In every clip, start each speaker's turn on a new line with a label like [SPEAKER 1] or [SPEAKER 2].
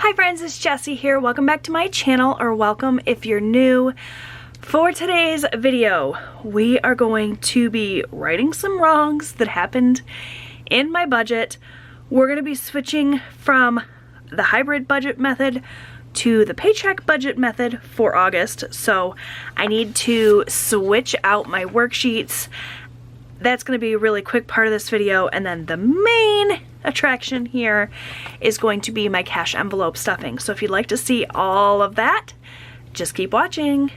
[SPEAKER 1] Hi friends, it's Jessie here. Welcome back to my channel, or welcome if you're new. For today's video, we are going to be righting some wrongs that happened in my budget. We're going to be switching from the hybrid budget method to the paycheck budget method for August. So I need to switch out my worksheets. That's going to be a really quick part of this video, and then the main attraction here is going to be my cash envelope stuffing. So if you'd like to see all of that, just keep watching.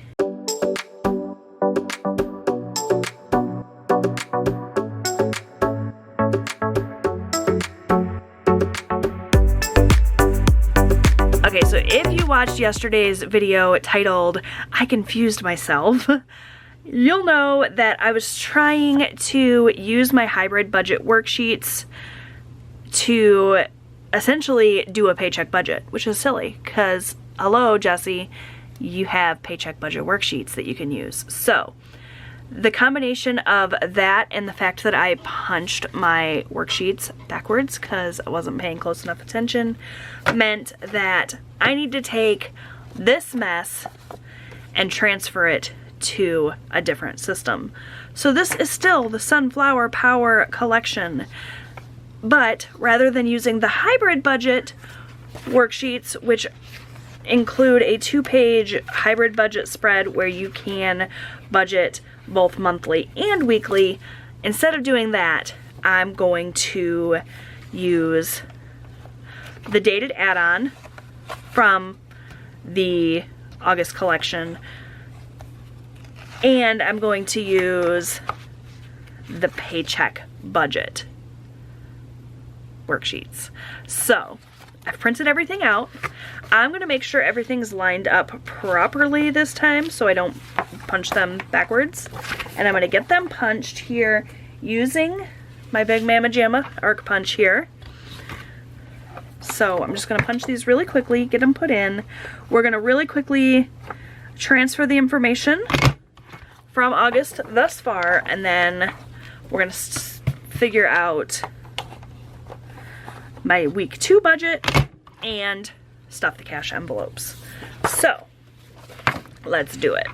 [SPEAKER 1] Okay, so if you watched yesterday's video titled "I Confused Myself," you'll know that I was trying to use my hybrid budget worksheets to essentially do a paycheck budget, which is silly because, hello Jessie, you have paycheck budget worksheets that you can use. So the combination of that and the fact that I punched my worksheets backwards because I wasn't paying close enough attention meant that I need to take this mess and transfer it to a different system. So this is still the Sunflower Power collection, but rather than using the hybrid budget worksheets, which include a 2-page hybrid budget spread where you can budget both monthly and weekly, instead of doing that, I'm going to use the dated add-on from the August collection, and I'm going to use the paycheck budget worksheets. So I've printed everything out. I'm going to make sure everything's lined up properly this time so I don't punch them backwards. And I'm going to get them punched here using my Big Mama Jamma arc punch here. So I'm just going to punch these really quickly, get them put in. We're going to really quickly transfer the information from August thus far, and then we're going to figure out my week 2 budget and stuff the cash envelopes. So let's do it.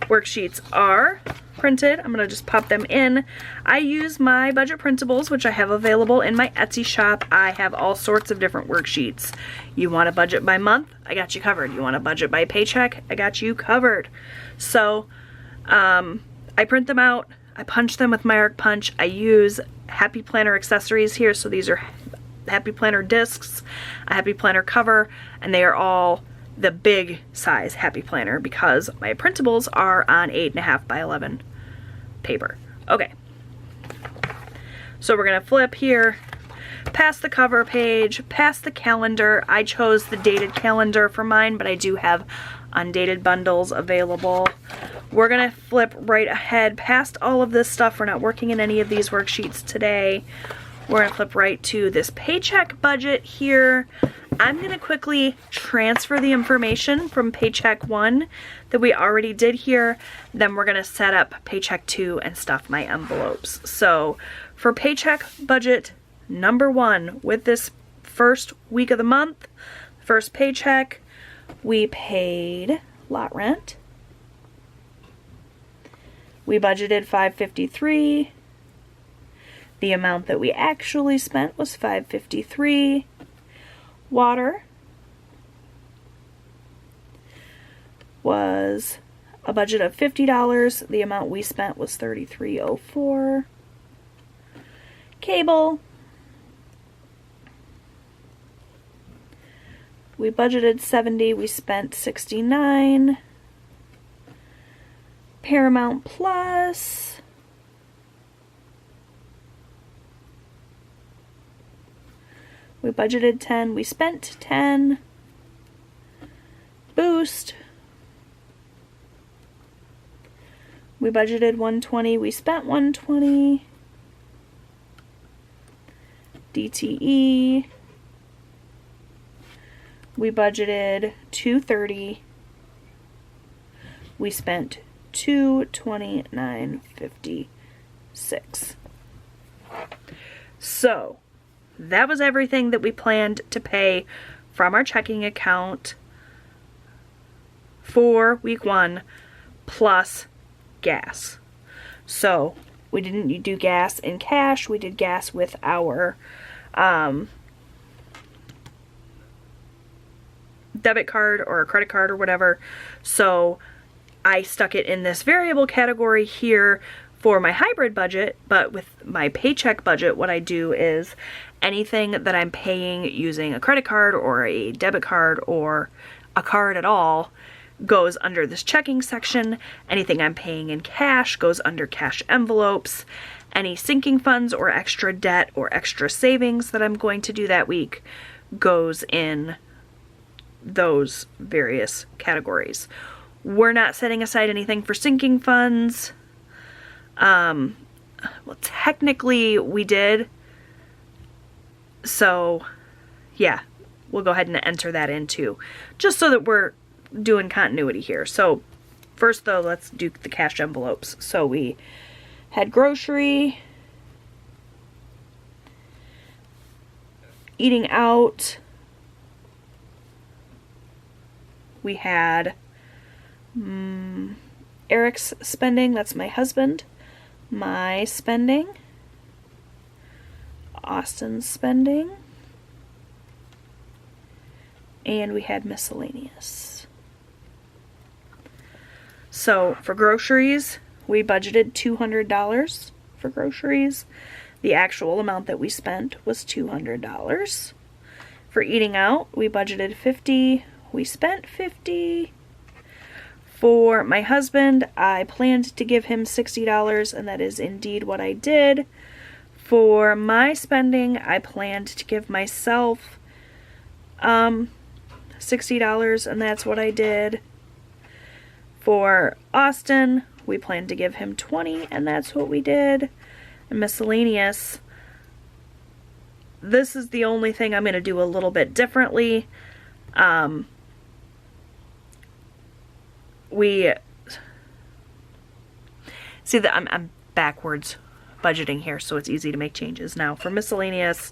[SPEAKER 1] Worksheets are printed. I'm gonna just pop them in. I use my budget printables, which I have available in my Etsy shop. I have all sorts of different worksheets. You want to budget by month? I got you covered. You want to budget by paycheck? I got you covered. So I print them out. I punch them with my arc punch. I use Happy Planner accessories here. So these are Happy Planner discs, a Happy Planner cover, and they are all the big size Happy Planner because my printables are on 8.5 by 11 paper. Okay. So we're gonna flip here, past the cover page, past the calendar. I chose the dated calendar for mine, but I do have undated bundles available. We're gonna flip right ahead past all of this stuff. We're not working in any of these worksheets today. We're gonna flip right to this paycheck budget here. I'm gonna quickly transfer the information from paycheck 1 that we already did here. Then we're gonna set up paycheck 2 and stuff my envelopes. So for paycheck budget number 1, with this first week of the month, first paycheck, we paid lot rent. We budgeted $553. The amount that we actually spent was $553. Water was a budget of $50. The amount we spent was $33.04. Cable, we budgeted $70. We spent $69. Paramount Plus, we budgeted $10. We spent $10. Boost, we budgeted $120. We spent $120. DTE, we budgeted $230. We spent $229.56. So that was everything that we planned to pay from our checking account for week 1 plus gas. So we didn't do gas in cash, we did gas with our debit card or a credit card or whatever. So I stuck it in this variable category here for my hybrid budget, but with my paycheck budget, what I do is anything that I'm paying using a credit card or a debit card or a card at all goes under this checking section. Anything I'm paying in cash goes under cash envelopes. Any sinking funds or extra debt or extra savings that I'm going to do that week goes in those various categories. We're not setting aside anything for sinking funds. Well, technically we did. So yeah, we'll go ahead and enter that in too, just so that we're doing continuity here. So first though, let's do the cash envelopes. So we had grocery, eating out, we had Eric's spending, that's my husband, my spending, Austin's spending, and we had miscellaneous. So for groceries, we budgeted $200 for groceries. The actual amount that we spent was $200. For eating out, we budgeted $50. We spent $50. For my husband, I planned to give him $60, and that is indeed what I did. For my spending, I planned to give myself $60, and that's what I did. For Austin, we planned to give him $20, and that's what we did. And miscellaneous, this is the only thing I'm going to do a little bit differently. We see that I'm backwards budgeting here, so it's easy to make changes. Now for miscellaneous,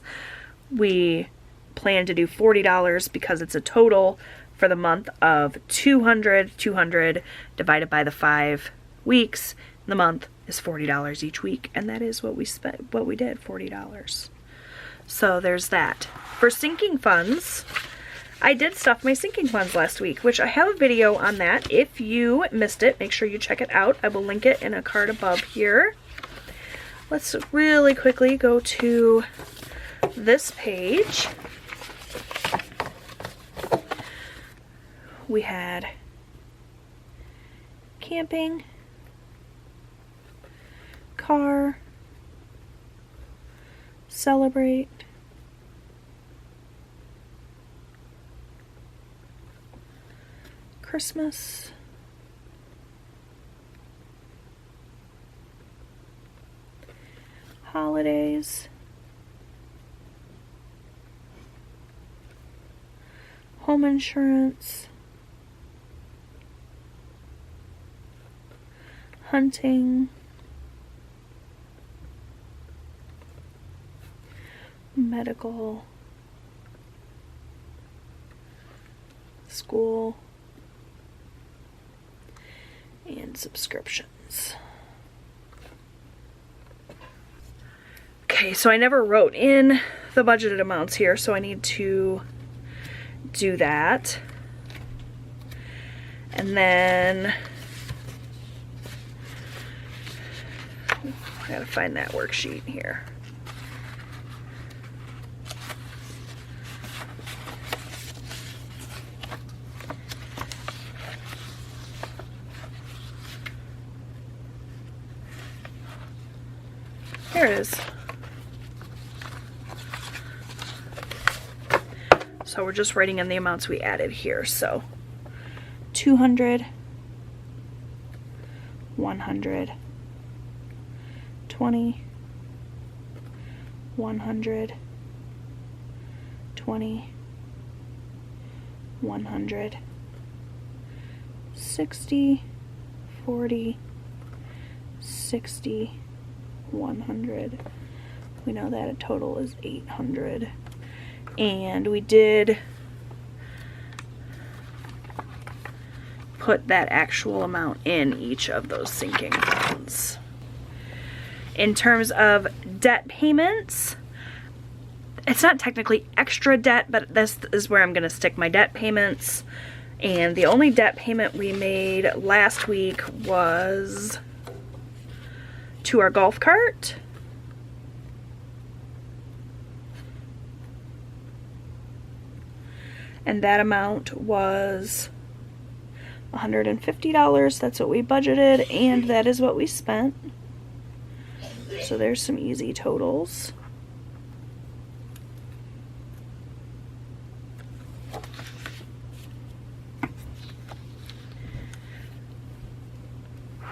[SPEAKER 1] we plan to do $40 because it's a total for the month of 200. 200 divided by the 5 weeks in the month is $40 each week, and that is what we spent, what we did, $40. So there's that. For sinking funds, I did stuff my sinking funds last week, which I have a video on that. If you missed it, make sure you check it out. I will link it in a card above here. Let's really quickly go to this page. We had camping, car, celebrate, Christmas, holidays, home insurance, hunting, medical, school, and subscriptions. Okay, so I never wrote in the budgeted amounts here, so I need to do that. And then I gotta find that worksheet here. There it is. So we're just writing in the amounts we added here. So 200, 100, 20, 100, 20, 100, 60, 40, 60, 100, We know that a total is $800. And we did put that actual amount in each of those sinking funds. In terms of debt payments, it's not technically extra debt, but this is where I'm going to stick my debt payments. And the only debt payment we made last week was to our golf cart. And that amount was $150. That's what we budgeted, and that is what we spent. So there's some easy totals.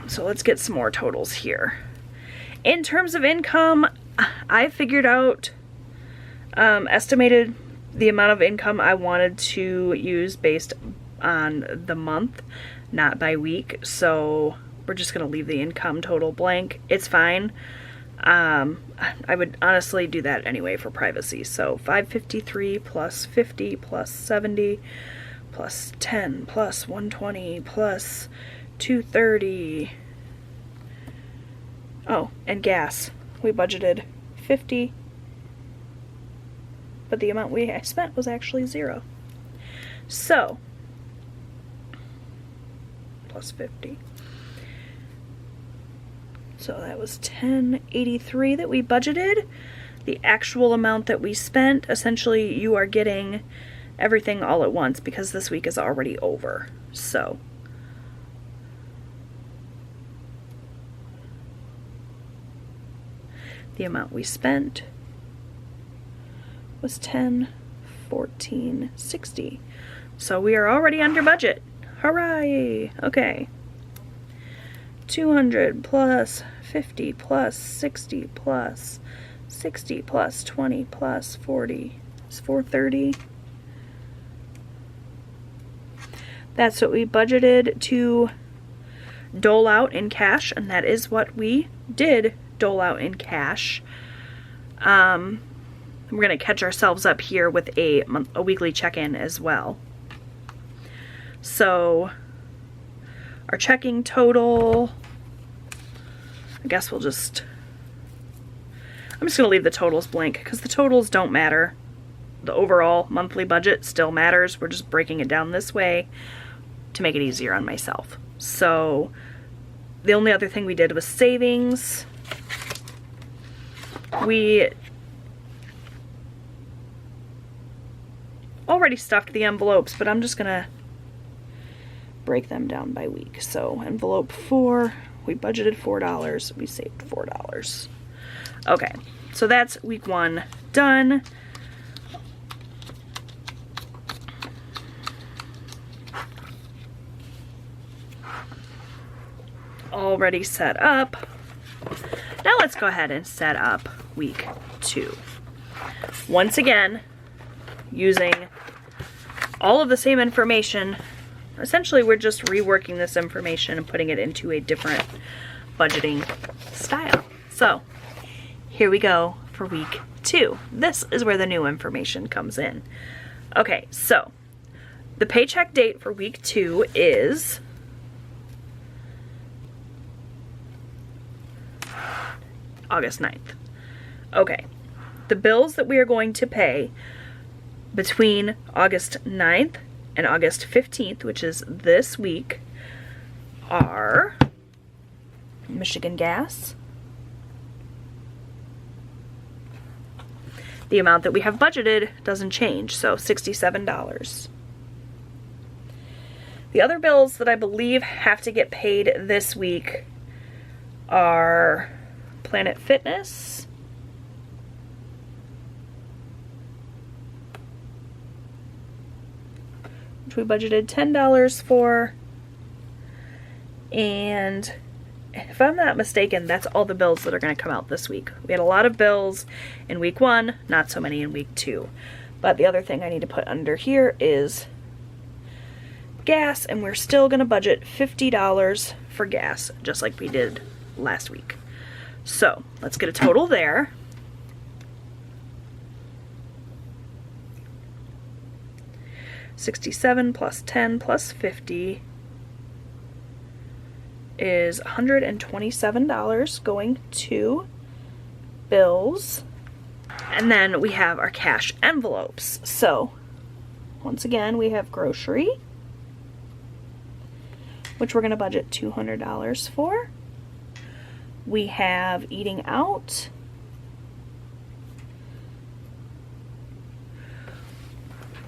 [SPEAKER 1] So let's get some more totals here. In terms of income, I figured out, estimated the amount of income I wanted to use based on the month, not by week. So we're just gonna leave the income total blank. It's fine. I would honestly do that anyway for privacy. So 553 plus 50 plus 70 plus 10 plus 120 plus 230. Oh, and gas. We budgeted 50, but the amount we spent was actually 0. So, plus 50. So that was $10.83 that we budgeted. The actual amount that we spent, essentially you are getting everything all at once because this week is already over. So the amount we spent was $10.14.60. So we are already under budget. Hooray! Okay. 200 plus 50 plus 60 plus 60 plus 20 plus 40 is 430. That's what we budgeted to dole out in cash, and that is what we did dole out in cash. We're gonna catch ourselves up here with a weekly check-in as well. So our checking total, I guess I'm just gonna leave the totals blank because the totals don't matter. The overall monthly budget still matters. We're just breaking it down this way to make it easier on myself. So the only other thing we did was savings. We already stuffed the envelopes, but I'm just gonna break them down by week. So envelope 4, we budgeted $4, we saved $4. Okay, so that's week 1 done. Already set up. Now let's go ahead and set up week 2. Once again, using all of the same information. Essentially, we're just reworking this information and putting it into a different budgeting style. So here we go for week 2. This is where the new information comes in. Okay, so the paycheck date for week 2 is August 9th. Okay, the bills that we are going to pay between August 9th and August 15th, which is this week, are Michigan gas, the amount that we have budgeted doesn't change, so $67. The other bills that I believe have to get paid this week are Planet Fitness, which we budgeted $10 for, and if I'm not mistaken, that's all the bills that are going to come out this week. We had a lot of bills in week 1, not so many in week 2. But the other thing I need to put under here is gas, and we're still going to budget $50 for gas, just like we did last week. So let's get a total there. 67 plus 10 plus 50 is $127 going to bills. And then we have our cash envelopes. So once again, we have grocery, which we're going to budget $200 for. We have eating out,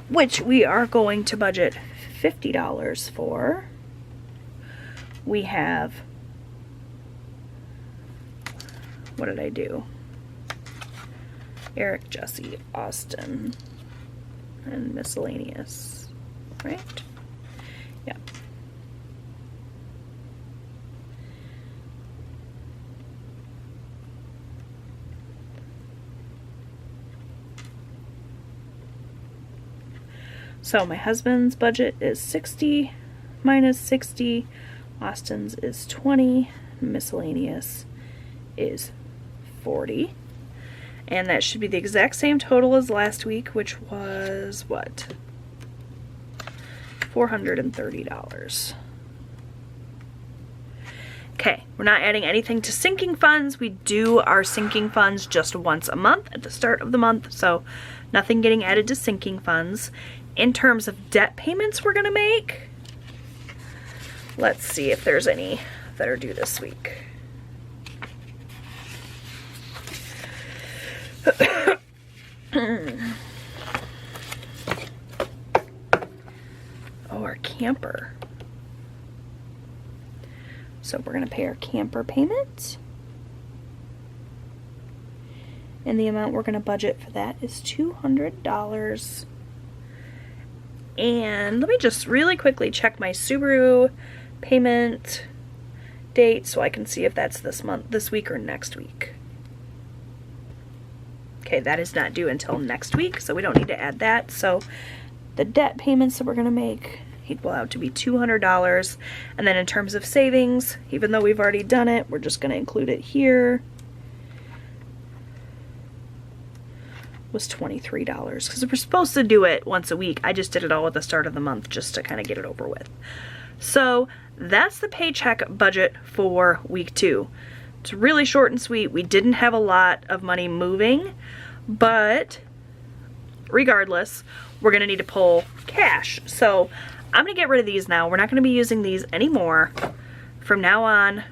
[SPEAKER 1] which we are going to budget $50 for. We have, what did I do? Eric, Jesse, Austin, and miscellaneous, right? Yeah. So my husband's budget is 60 minus 60. Austin's is 20. Miscellaneous is 40. And that should be the exact same total as last week, which was what? $430. Okay, we're not adding anything to sinking funds. We do our sinking funds just once a month at the start of the month, so nothing getting added to sinking funds. In terms of debt payments we're gonna make, let's see if there's any that are due this week. Oh, our camper. So we're gonna pay our camper payment. And the amount we're gonna budget for that is $200. And let me just really quickly check my Subaru payment date so I can see if that's this week or next week. Okay, that is not due until next week, so we don't need to add that. So the debt payments that we're gonna make equal out to be $200. And then in terms of savings, even though we've already done it, we're just gonna include it here, was $23, because we're supposed to do it once a week. I just did it all at the start of the month just to kind of get it over with. So that's the paycheck budget for week 2. It's really short and sweet. We didn't have a lot of money moving, but regardless, we're gonna need to pull cash. So I'm gonna get rid of these now. We're not gonna be using these anymore. From now on,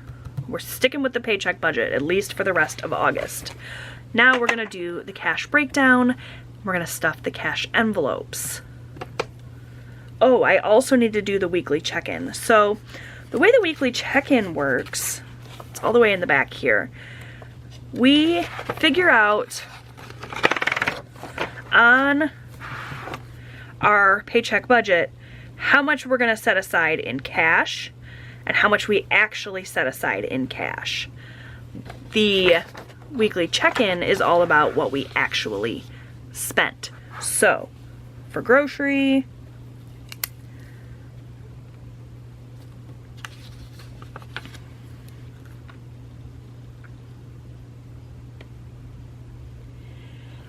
[SPEAKER 1] we're sticking with the paycheck budget, at least for the rest of August. Now we're gonna do the cash breakdown. We're gonna stuff the cash envelopes. Oh, I also need to do the weekly check-in. So the way the weekly check-in works, it's all the way in the back here. We figure out on our paycheck budget how much we're gonna set aside in cash and how much we actually set aside in cash. The weekly check-in is all about what we actually spent. So for grocery,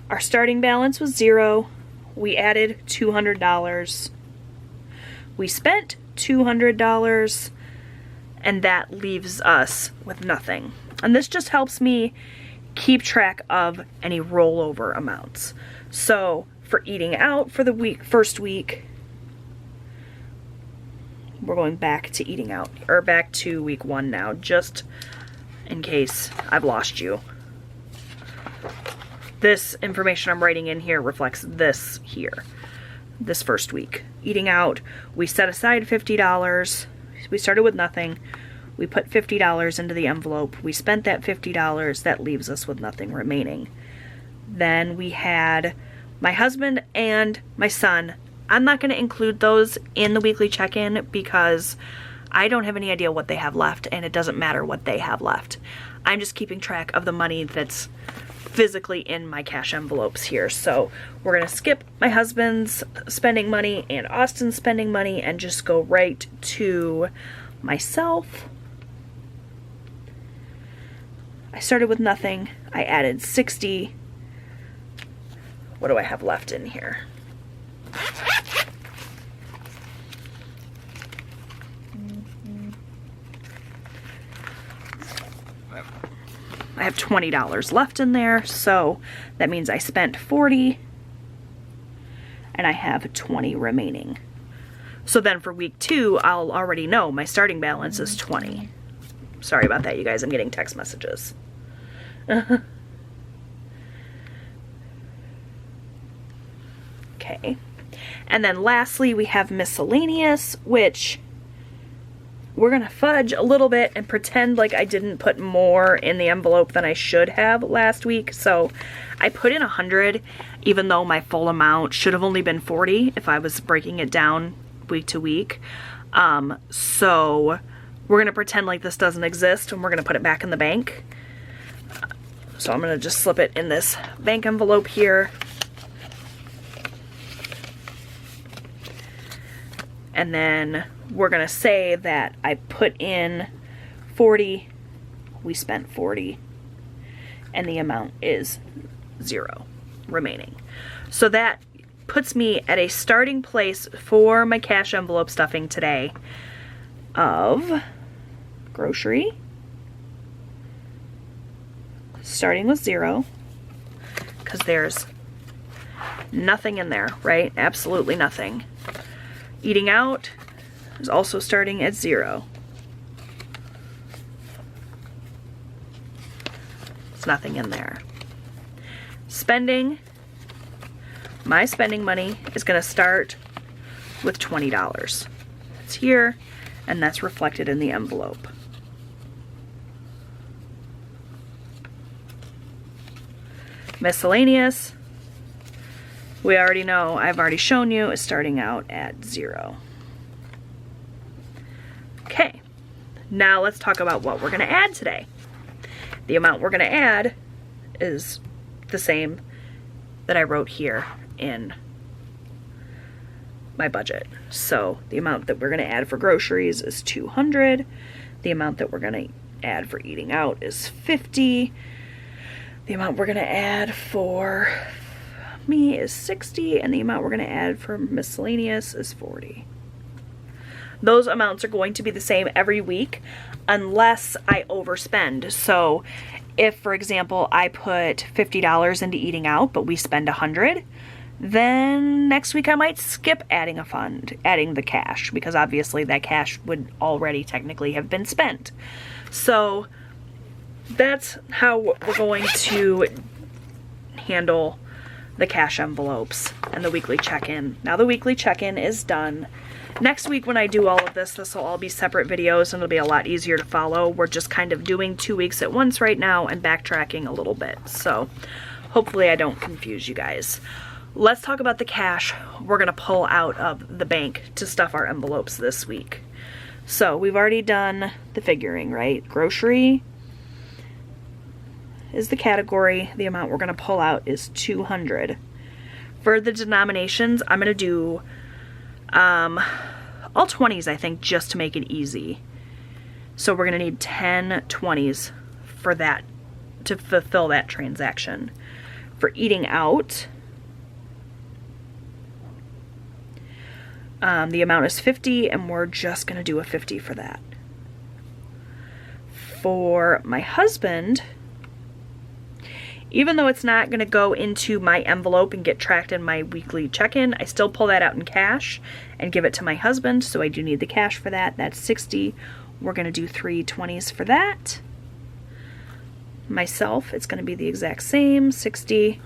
[SPEAKER 1] our starting balance was $0. We added $200. We spent $200, and that leaves us with nothing. And this just helps me keep track of any rollover amounts. So for eating out for the first week, we're going back to eating out, or back to week 1 now, just in case I've lost you. This information I'm writing in here reflects this here, this first week. Eating out, we set aside $50. We started with nothing. We put $50 into the envelope. We spent that $50. That leaves us with nothing remaining. Then we had my husband and my son. I'm not going to include those in the weekly check-in because I don't have any idea what they have left, and it doesn't matter what they have left. I'm just keeping track of the money that's physically in my cash envelopes here. So we're going to skip my husband's spending money and Austin's spending money and just go right to myself. I started with nothing. I added 60. What do I have left in here? I have $20 left in there, so that means I spent 40 and I have 20 remaining. So then for week 2, I'll already know my starting balance is 20. Sorry about that, you guys. I'm getting text messages. Okay. And then lastly, we have miscellaneous, which we're going to fudge a little bit and pretend like I didn't put more in the envelope than I should have last week. So I put in 100, even though my full amount should have only been 40 if I was breaking it down week to week. So we're going to pretend like this doesn't exist, and we're going to put it back in the bank. So I'm going to just slip it in this bank envelope here. And then we're going to say that I put in 40, we spent 40, and the amount is 0 remaining. So that puts me at a starting place for my cash envelope stuffing today of grocery, starting with 0, because there's nothing in there, right? Absolutely nothing. Eating out is also starting at 0. There's nothing in there. Spending, my spending money is going to start with $20. It's here, and that's reflected in the envelope. Miscellaneous, we already know, I've already shown you, is starting out at 0. Okay, now let's talk about what we're going to add today. The amount we're going to add is the same that I wrote here in my budget. So the amount that we're going to add for groceries is 200. The amount that we're going to add for eating out is 50. The amount we're going to add for me is 60, and the amount we're going to add for miscellaneous is 40. Those amounts are going to be the same every week unless I overspend. So if, for example, I put $50 into eating out, but we spend 100, then next week I might skip adding a fund, adding the cash, because obviously that cash would already technically have been spent. So that's how we're going to handle the cash envelopes and the weekly check-in. Now the weekly check-in is done. Next week when I do all of this will all be separate videos, and it'll be a lot easier to follow. We're just kind of doing 2 weeks at once right now and backtracking a little bit. So hopefully I don't confuse you guys. Let's talk about the cash we're going to pull out of the bank to stuff our envelopes this week. So we've already done the figuring, right? Grocery is the category. The amount we're going to pull out is 200. For the denominations, I'm going to do all 20s, I think, just to make it easy. So we're going to need 10 20s for that, to fulfill that transaction. For eating out, the amount is 50, and we're just going to do a 50 for that. For my husband, even though it's not going to go into my envelope and get tracked in my weekly check-in, I still pull that out in cash and give it to my husband, so I do need the cash for that. That's 60. We're going to do 3 20s for that. Myself, it's going to be the exact same, 60.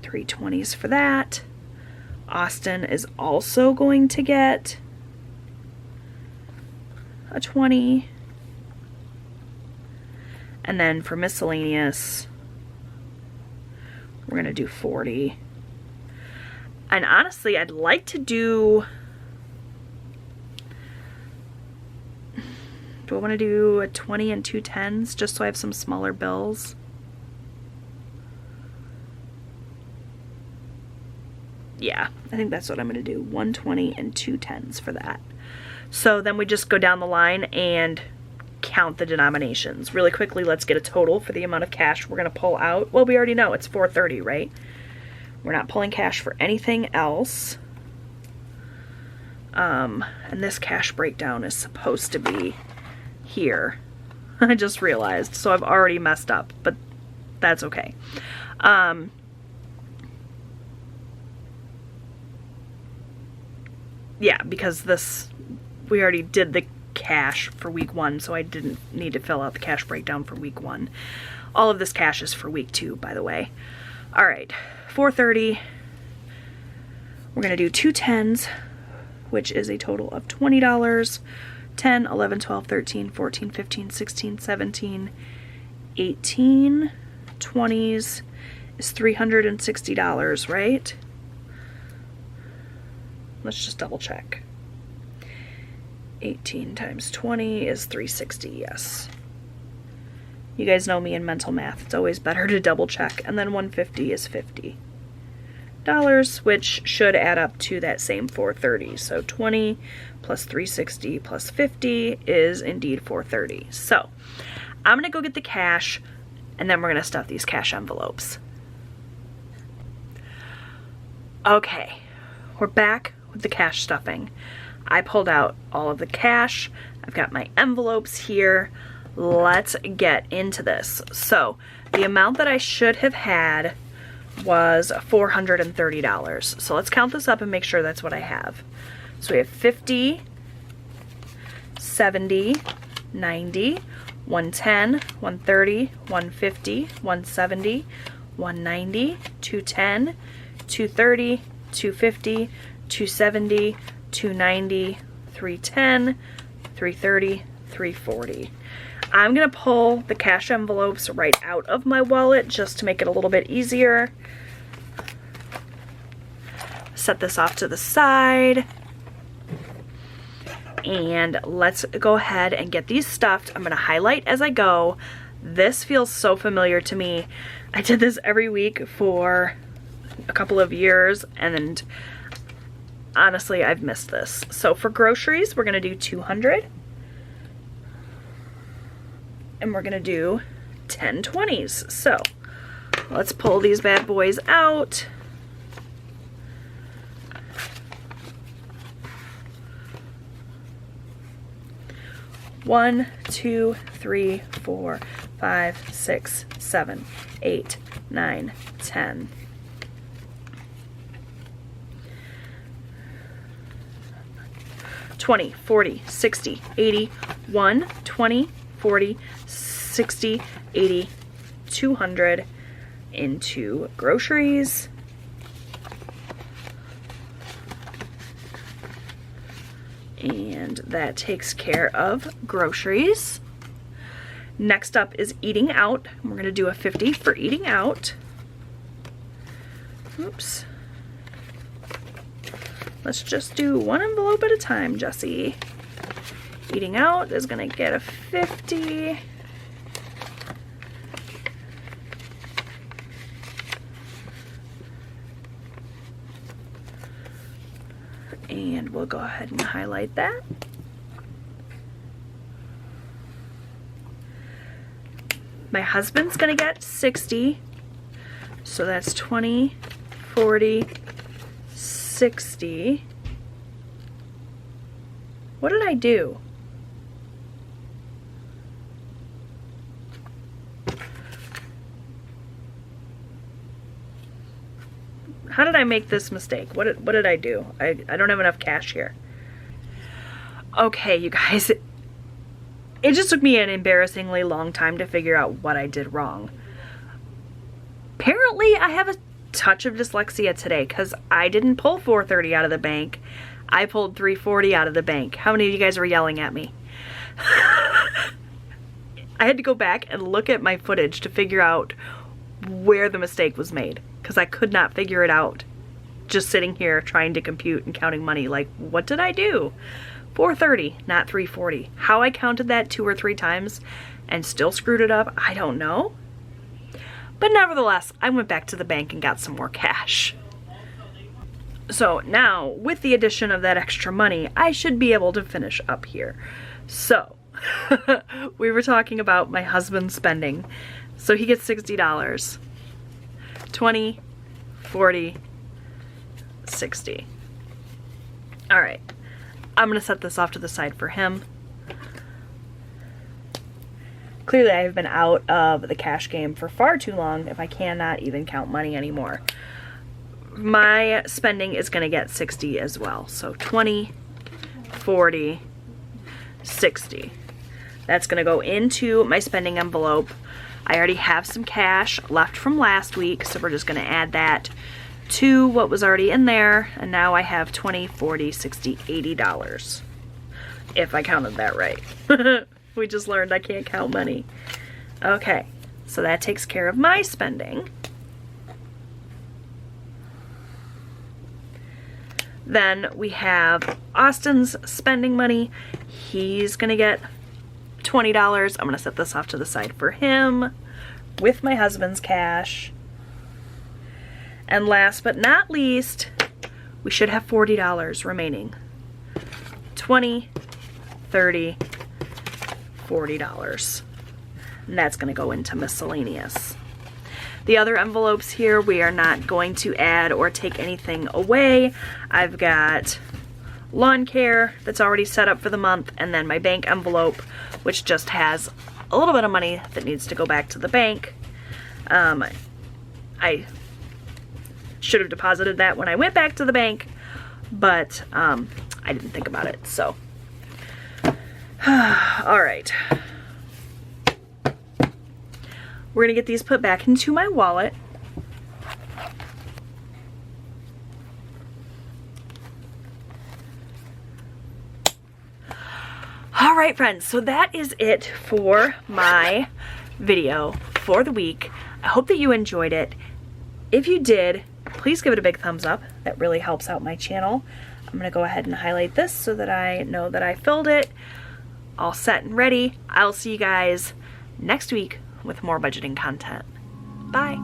[SPEAKER 1] 3 20s for that. Austin is also going to get a 20. And then for miscellaneous, we're going to do 40. And honestly, I'd like to do... Do I want to do a 20 and 2 10s just so I have some smaller bills? Yeah, I think that's what I'm going to do. 1 20 and 2 10s for that. So then we just go down the line and count the denominations. Really quickly, let's get a total for the amount of cash we're going to pull out. Well, we already know it's 430, right? We're not pulling cash for anything else. And this cash breakdown is supposed to be here I just realized, so I've already messed up, but that's okay. Yeah, because we already did the cash for week 1, so I didn't need to fill out the cash breakdown for week 1. All of this cash is for week 2, by the way. All right, 430. We're gonna do 2 10s, which is a total of $20. 10, 11, 12, 13, 14, 15, 16, 17, 18, 20s is $360, right? Let's just double check. 18 times 20 is 360, yes. You guys know me in mental math. It's always better to double check. And then 150 is $50, which should add up to that same 430. So 20 plus 360 plus 50 is indeed 430. So I'm gonna go get the cash, and then we're gonna stuff these cash envelopes. Okay, we're back with the cash stuffing. I pulled out all of the cash. I've got my envelopes here. Let's get into this. So the amount that I should have had was $430. So let's count this up and make sure that's what I have. So we have 50, 70, 90, 110, 130, 150, 170, 190, 210, 230, 250, 270, 290, 310, 330, 340. I'm gonna pull the cash envelopes right out of my wallet just to make it a little bit easier. Set this off to the side. And let's go ahead and get these stuffed. I'm gonna highlight as I go. This feels so familiar to me. I did this every week for a couple of years, and honestly, I've missed this. So for groceries, we're gonna do 200. And we're gonna do 10 20s. So let's pull these bad boys out. One, 2, 3, 4, 5, 6, 7, 8, 9, 10. $20, $40, $60, $80, $1, $20, $40, $60, $80, $200 into groceries. And that takes care of groceries. Next up is eating out. We're gonna do a 50 for eating out. Oops. Let's just do one envelope at a time, Jessie. Eating out is gonna get a 50. And we'll go ahead and highlight that. My husband's gonna get 60. So that's 20, 40, 60. What did I do? How did I make this mistake? What did I do? I don't have enough cash here. Okay, you guys. It just took me an embarrassingly long time to figure out what I did wrong. Apparently, I have a touch of dyslexia today because I didn't pull 430 out of the bank. I pulled 340 out of the bank. How many of you guys were yelling at me? I had to go back and look at my footage to figure out where the mistake was made because I could not figure it out. Just sitting here trying to compute and counting money. Like, what did I do? 430, not 340. How I counted that 2 or 3 times and still screwed it up, I don't know. But nevertheless, I went back to the bank and got some more cash. So now, with the addition of that extra money, I should be able to finish up here. So, we were talking about my husband's spending. So he gets $60. 20, 40, 60. All right, I'm gonna set this off to the side for him. Clearly I have been out of the cash game for far too long if I cannot even count money anymore. My spending is going to get 60 as well. So 20, 40, 60. That's going to go into my spending envelope. I already have some cash left from last week, so we're just going to add that to what was already in there. And now I have 20, 40, 60, $80. If I counted that right. We just learned I can't count money. Okay, so that takes care of my spending. Then we have Austin's spending money. He's gonna get $20. I'm gonna set this off to the side for him with my husband's cash. And last but not least, we should have $40 remaining. 20, 30, $40. And that's gonna go into miscellaneous. The other envelopes here, we are not going to add or take anything away. I've got lawn care that's already set up for the month, and then my bank envelope, which just has a little bit of money that needs to go back to the bank. I should have deposited that when I went back to the bank, but I didn't think about it, so. All right. We're gonna get these put back into my wallet. All right, friends, so that is it for my video for the week. I hope that you enjoyed it. If you did, please give it a big thumbs up. That really helps out my channel. I'm gonna go ahead and highlight this so that I know that I filled it. All set and ready. I'll see you guys next week with more budgeting content. Bye.